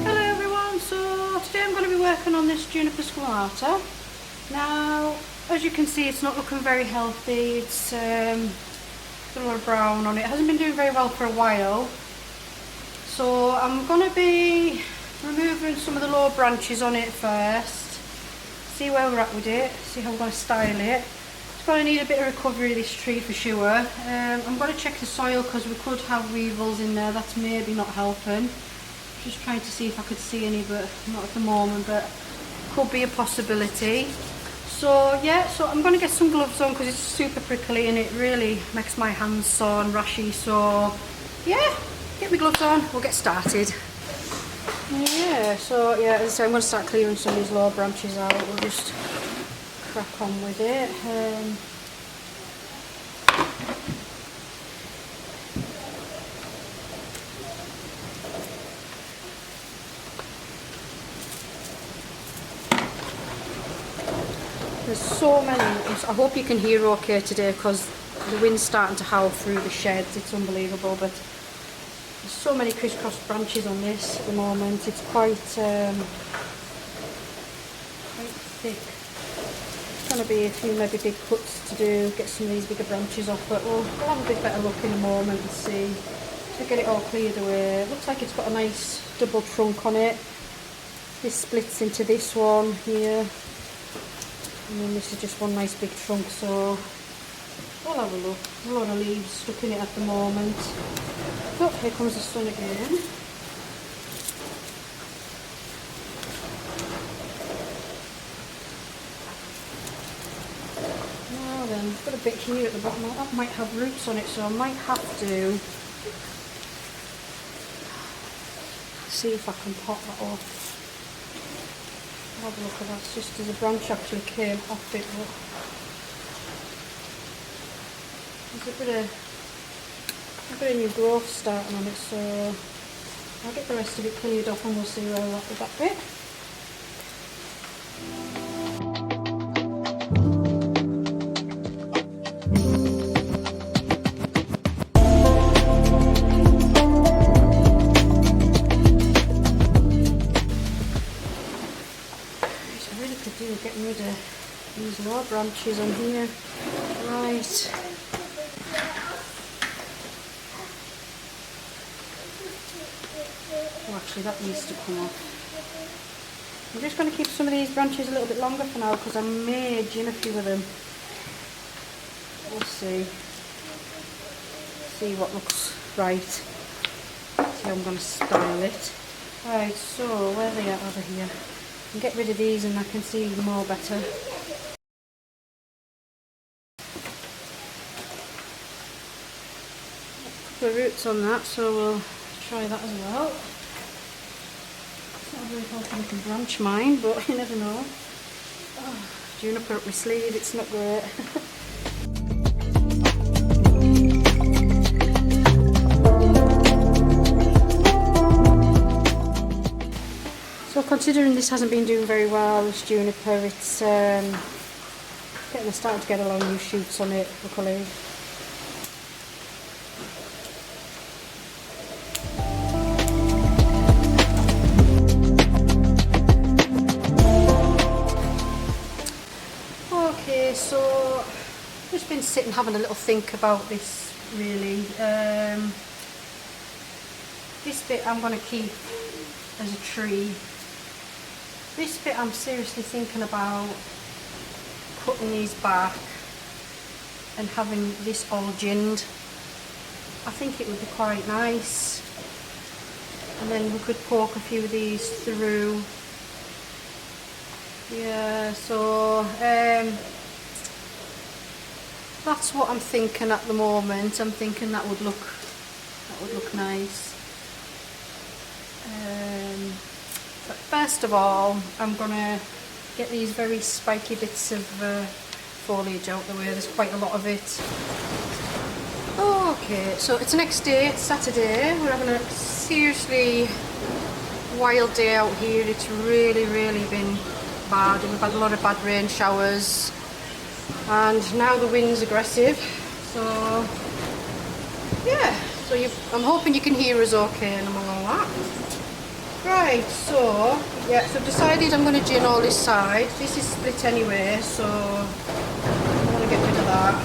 Hello everyone, so today I'm going to be working on this Juniper Squamata. Now, as you can see, it's not looking very healthy. It's got a lot of brown on it. It hasn't been doing very well for a while. So I'm going to be removing some of the lower branches on it first. See where we're at with it, see how we're going to style it. It's going to need a bit of recovery, this tree, for sure. I'm going to check the soil because we could have weevils in there. That's maybe not helping. Just trying to see if I could see any, but not at the moment, but could be a possibility. So yeah, so I'm going to get some gloves on because it's super prickly and it really makes my hands sore and rashy. So yeah, get my gloves on, we'll get started. Yeah, so yeah, as I say, I'm going to start clearing some of these lower branches out. We'll just crack on with it. There's so many. I hope you can hear okay today because the wind's starting to howl through the sheds. It's unbelievable, but there's so many crisscross branches on this at the moment. It's quite thick. There's going to be a few maybe big cuts to do, get some of these bigger branches off, but we'll have a bit better look in a moment and see. To get it all cleared away. It looks like it's got a nice double trunk on it. This splits into this one here. And then this is just one nice big trunk, so we'll have a look. There's a lot of leaves stuck in it at the moment. Oh, here comes the sun again. Now then, I've got a bit here at the bottom. That might have roots on it, so I might have to see if I can pop that off. Have a look at that. It's just as a branch actually came off it. There's a bit of new growth starting on it, so I'll get the rest of it cleared up and we'll see where we're at with that bit. Getting rid of these lower branches on here. Right. Oh, actually that needs to come off. I'm just going to keep some of these branches a little bit longer for now because I may gin a few of them. We'll see. See what looks right. See how I'm going to style it. Right, so where are they at over here? I can get rid of these and I can see more better. A couple of roots on that, so we'll try that as well. It's not a very healthy looking branch, mine, but you never know. Oh, juniper up my sleeve, it's not great. So considering this hasn't been doing very well, this juniper, it's starting to get a lot of new shoots on it, luckily. Okay, so I've just been sitting having a little think about this really. This bit I'm going to keep as a tree. This bit I'm seriously thinking about cutting these back and having this all ginned. I think it would be quite nice. And then we could poke a few of these through. Yeah, so that's what I'm thinking at the moment. I'm thinking that would look nice. But first of all, I'm gonna get these very spiky bits of foliage out the way. There's quite a lot of it. Okay, so it's the next day, it's Saturday. We're having a seriously wild day out here. It's really been bad. We've had a lot of bad rain showers and now the wind's aggressive. So yeah, so So I'm hoping you can hear us okay and among all that. Right, so yeah, so I've decided I'm going to gin all this side. This is split anyway, so I'm going to get rid of that.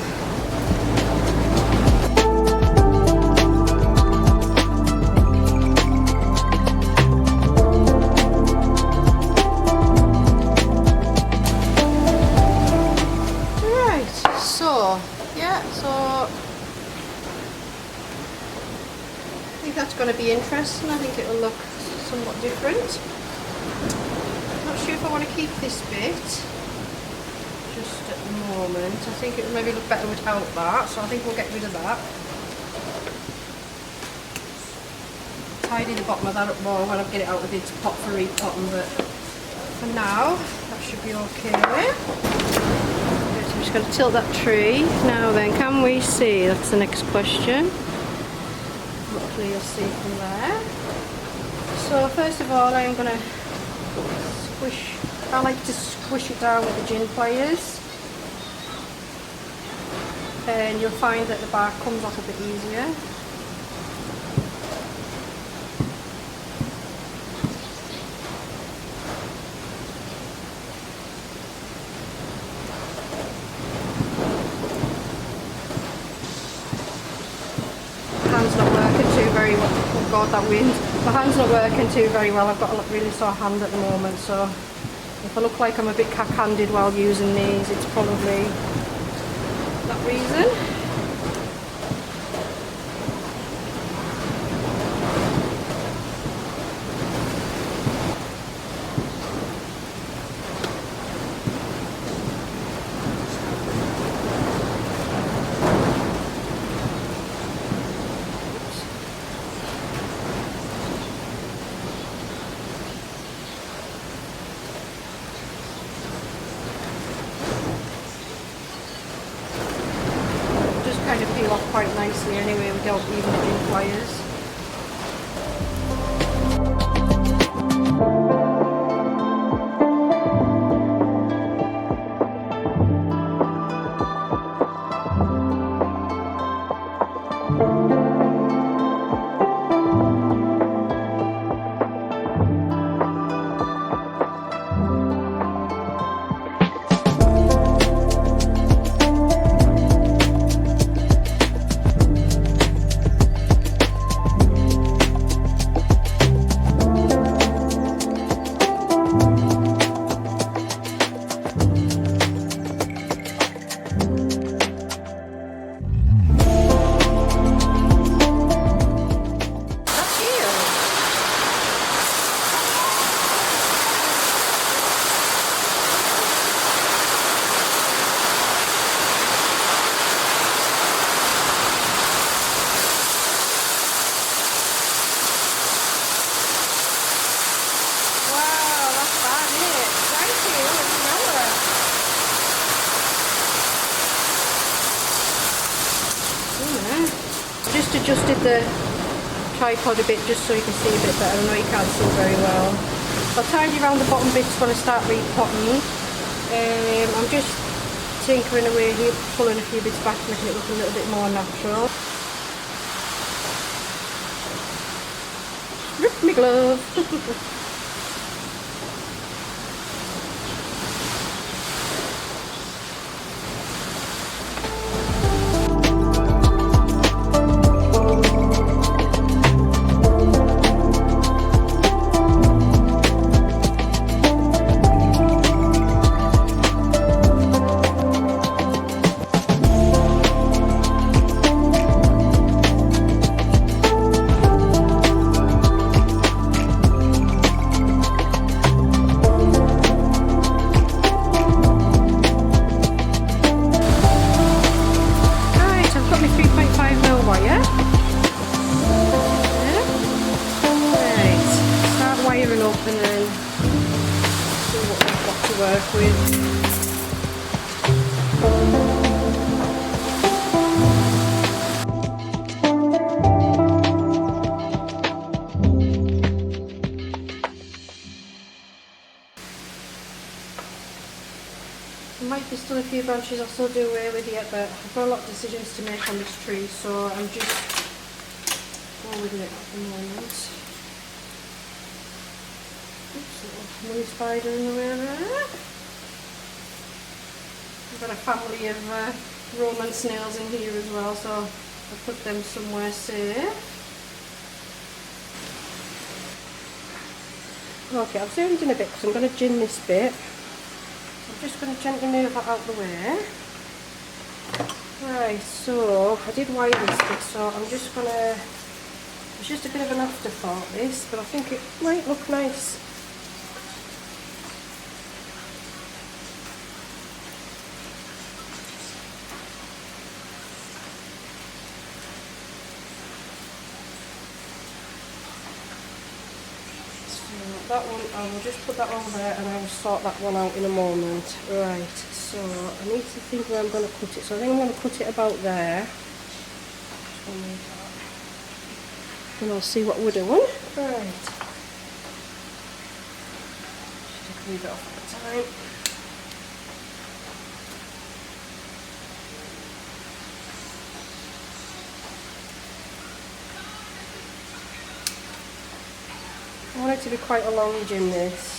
So, yeah, so I think that's going to be interesting. I think it will look somewhat different. Not sure if I want to keep this bit just at the moment. I think it would maybe look better without that, so I think we'll get rid of that. Tidy the bottom of that up more when I get it out of its pot for repotting, but for now that should be okay. I'm just going to tilt that tree. Now then, can we see? That's the next question. Hopefully you'll see from there. So first of all, I'm going to squish. I like to squish it down with the gin pliers, and you'll find that the bark comes off a bit easier. Oh God, that wind. My hand's not working too very well. I've got a really sore hand at the moment, so if I look like I'm a bit cack-handed while using these, it's probably that reason. Kind of peel off quite nicely anyway without even the gin pliers. Just adjusted the tripod a bit just so you can see a bit better. I know you can't see very well. I'll tidy around the bottom bits when I start repotting. I'm just tinkering away here, pulling a few bits back, making it look a little bit more natural. Rip me glove! Work with. There might be still a few branches I'll still do away with yet, but I've got a lot of decisions to make on this tree, so I'm just with it at the moment. Oops, little mini spider in the way there. We've got a family of Roman snails in here as well, so I'll put them somewhere safe. Okay, I've zoomed in a bit because I'm going to gin this bit. I'm just going to gently move that out the way. Right, so I did wire this bit, so I'm just going to, it's just a bit of an afterthought this, but I think it might look nice. That one, I will just put that over there and I will sort that one out in a moment. Right, so I need to think where I'm going to cut it. So I think I'm going to cut it about there. And I'll see what we're doing. Right. Just take a wee bit off at a time. I want it to be quite a long gin, this.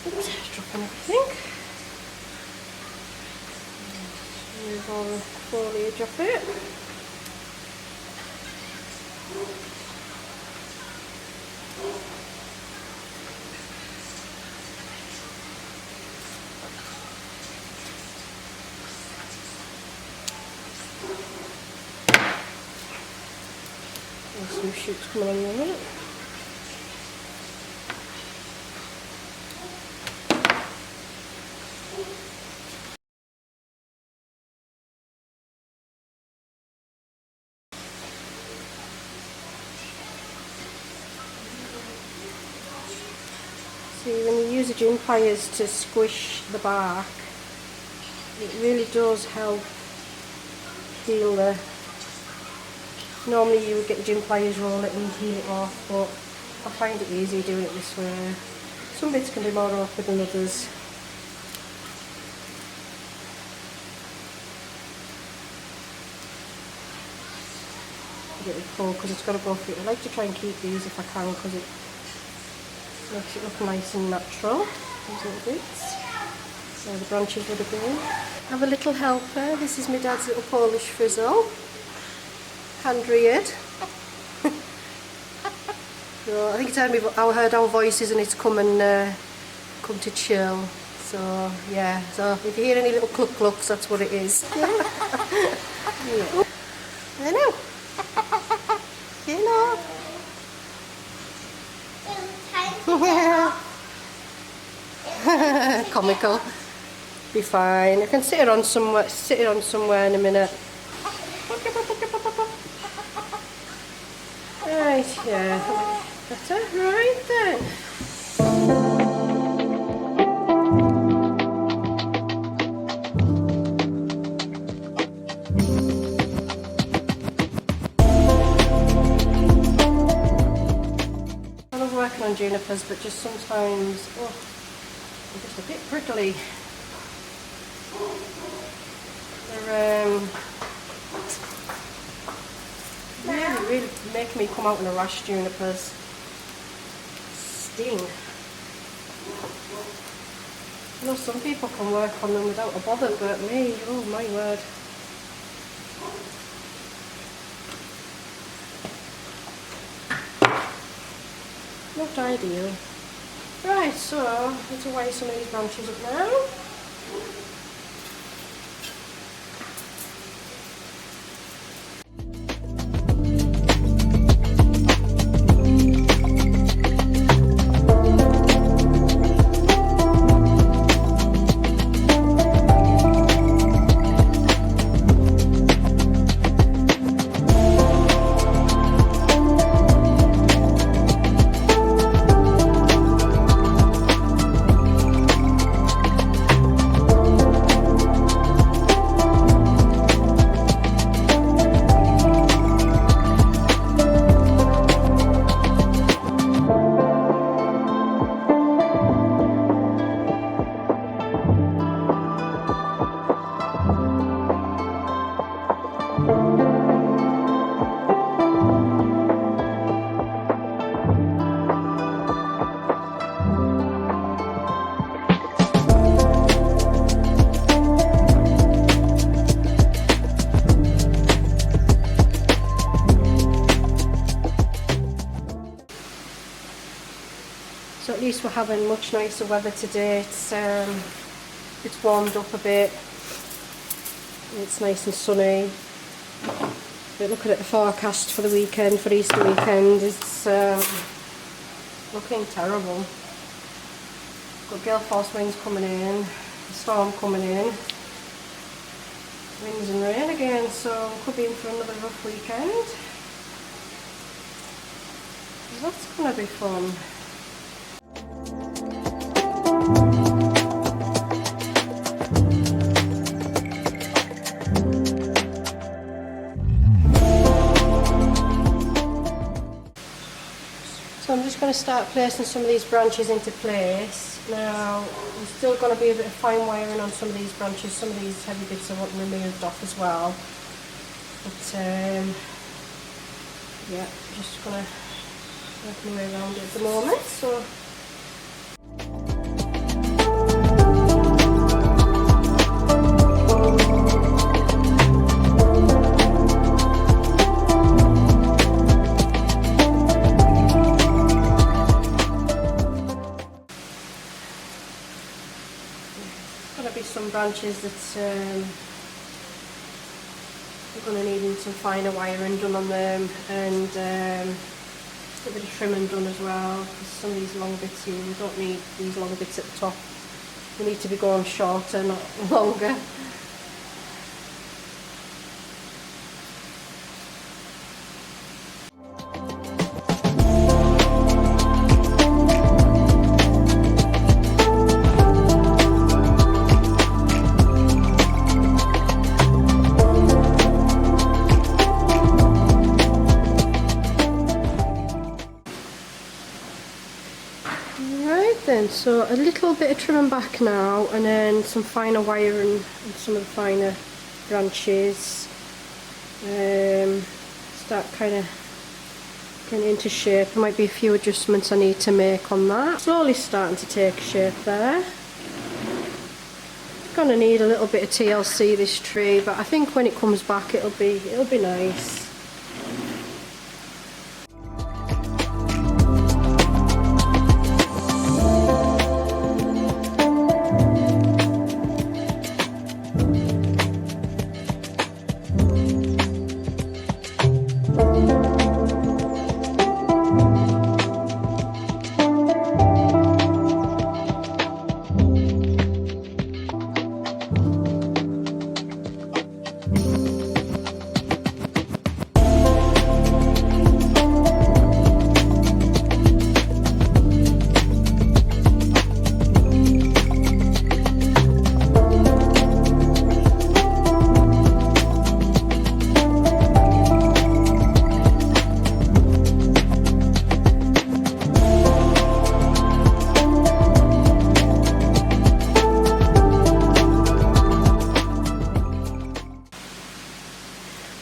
Oops, dropping everything. Move all the foliage off it. There's some shoots coming on in a minute. See, when you use the gin pliers to squish the bark, it really does help heal the... Normally you would get the gin pliers, roll it and heal it off, but I find it easy doing it this way. Some bits can be more awkward than others. A bit of pull because it's got to go through. I like to try and keep these if I can because it makes it look nice and natural. These little bits. So the branches would have been. I have a little helper. This is my dad's little Polish frizzle. Hand-reared. So I think it's I heard our voices and it's come to chill. So yeah, so if you hear any little cluck clucks, that's what it is. Yeah. Yeah. I know. You know. Comical. Be fine. I can sit it on somewhere in a minute. Right, yeah. Better? Right then. I love working on junipers, but just sometimes, oh, they're just a bit prickly. They're really make me come out in a rash, junipers. Sting. I know some people can work on them without a bother, but me, oh my word. Not ideal. Right, so I need to wire some of these branches up now. least we're having much nicer weather today. It's warmed up a bit. It's nice and sunny. But looking at the forecast for the weekend, for Easter weekend, it's looking terrible. Got gale force winds coming in, a storm coming in, winds and rain again, so could be in for another rough weekend. That's going to be fun. So I'm just going to start placing some of these branches into place. Now there's still going to be a bit of fine wiring on some of these branches. Some of these heavy bits I want removed off as well. But yeah, just going to work my way around it at the moment. So some branches that we're going to need some finer wiring done on them, and a bit of trimming done as well, because some of these long bits here, we don't need these long bits at the top. We need to be going shorter, not longer. So a little bit of trimming back now, and then some finer wiring and some of the finer branches. Start kind of getting into shape. There might be a few adjustments I need to make on that. Slowly starting to take shape there. Gonna need a little bit of TLC this tree, but I think when it comes back it'll be nice.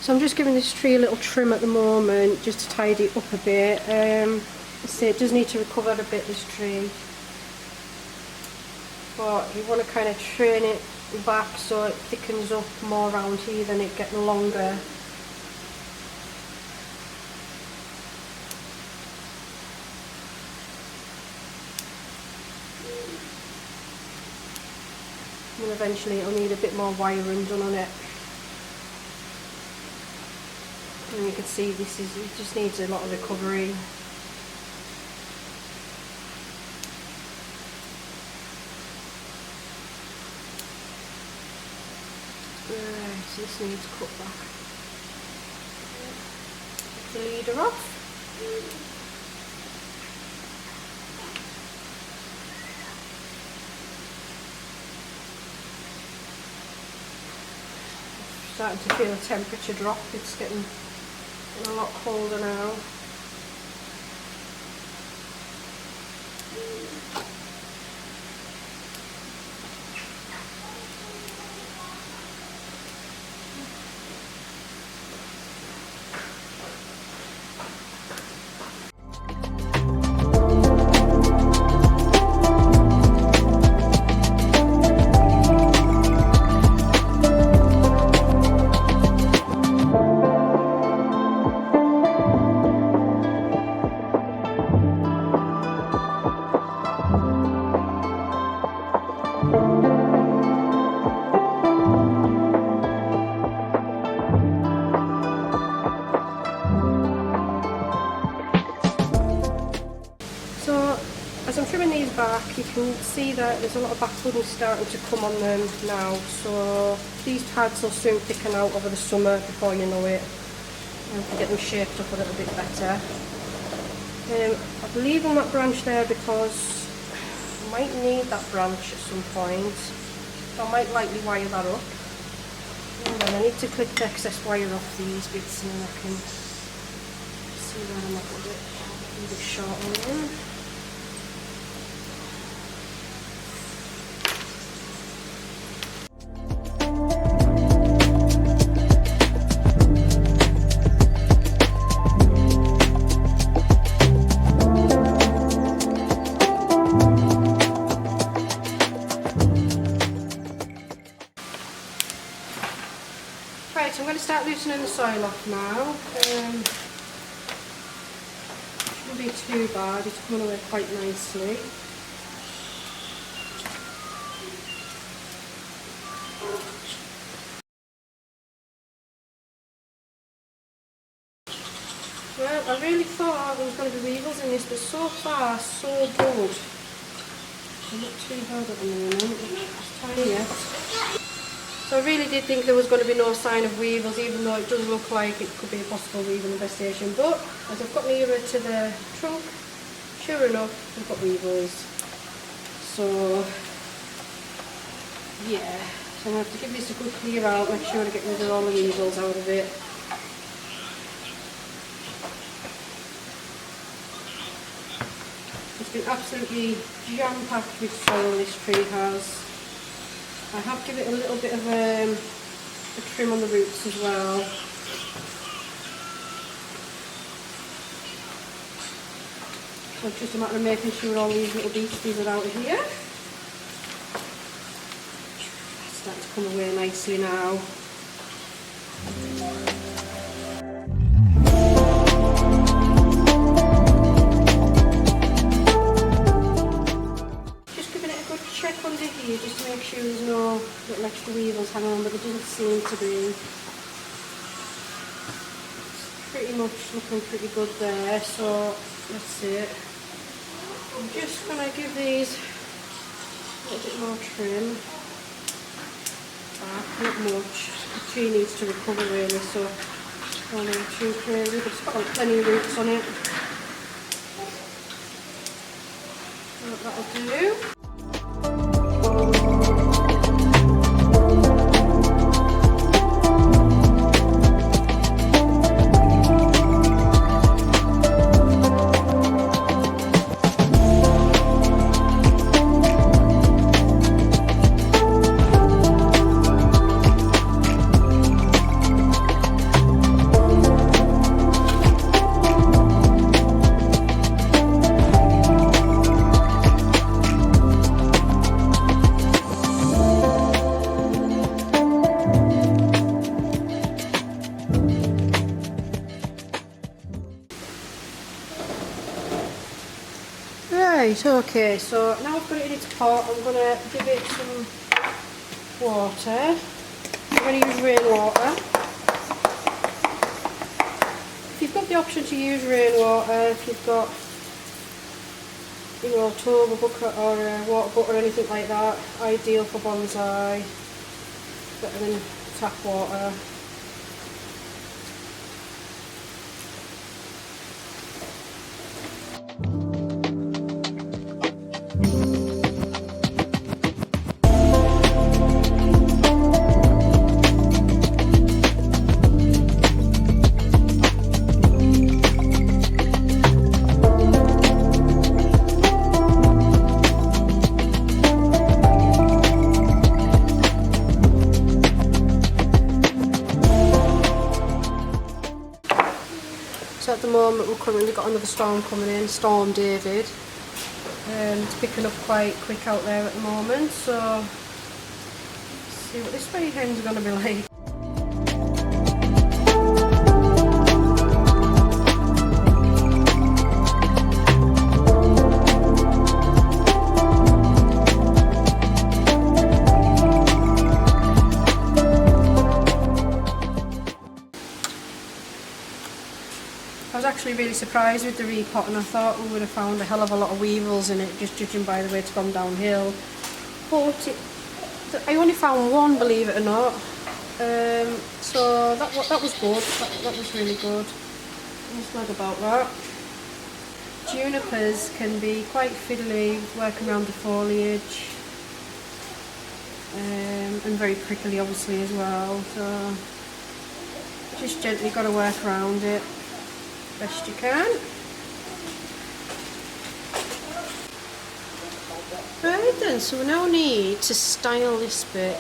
So I'm just giving this tree a little trim at the moment, just to tidy it up a bit. So it does need to recover a bit, this tree, but you want to kind of train it back so it thickens up more around here than it getting longer. And eventually it'll need a bit more wiring done on it. And you can see it just needs a lot of recovery. Right, so this needs cut back. Take the leader off. Starting to feel the temperature drop. It's getting a lot colder now. see that there's a lot of back budding starting to come on them now, so these pads will soon thicken out over the summer before you know it, and to get them shaped up a little bit better. I've leaving that branch there because I might need that branch at some point, so I might lightly wire that up. And then I need to clip the excess wire off these bits and then I can see where I'm at with it. A bit short on them. Right, so I'm going to start loosening the soil off now. Shouldn't be too bad, it's coming away quite nicely. Well, I really thought there was going to be weevils in this, but so far, so good. I'm not too bad at the moment, it's tiny yet. So I really did think there was going to be no sign of weevils, even though it does look like it could be a possible weevil infestation. But as I've got nearer to the trunk, sure enough, we've got weevils. So yeah, so I'm going to have to give this a good clear out, make sure I get rid of all the weevils out of it. It's been absolutely jam-packed with soil, this tree has. I have given it a little bit of a trim on the roots as well. So it's just a matter of making sure all these little beasties are out of here. That's starting to come away nicely now. Check under here just to make sure there's no little extra weevils hanging on, but there doesn't seem to be. It's pretty much looking pretty good there, so let's see it. I'm just going to give these a little bit more trim. Not much. The tree needs to recover really, so only too crazy, but it's got plenty of roots on it. So that'll do. Right, okay, so now I've got it in its pot, I'm going to give it some water. I'm going to use rainwater. If you've got the option to use rainwater, if you've got, you know, a tub, a bucket or a water butt or anything like that, ideal for bonsai, better than tap water. So at the moment we've currently got another storm coming in, Storm David. It's picking up quite quick out there at the moment, so let's see what this weekend's going to be like. actually really surprised with the repot, and I thought we would have found a hell of a lot of weevils in it, just judging by the way it's gone downhill. But I only found one, believe it or not. So that was good. That was really good. I'm glad about that. Junipers can be quite fiddly, working around the foliage, and very prickly obviously as well, so just gently got to work around it best you can. Right then, so we now need to style this bit.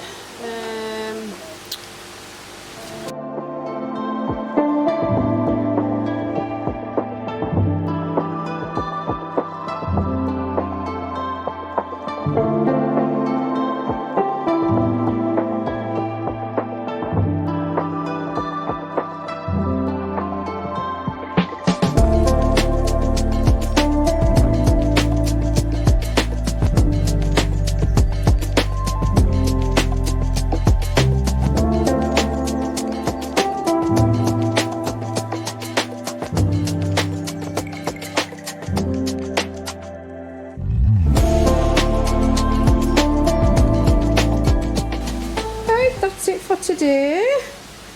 That's it for today.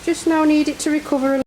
Just now need it to recover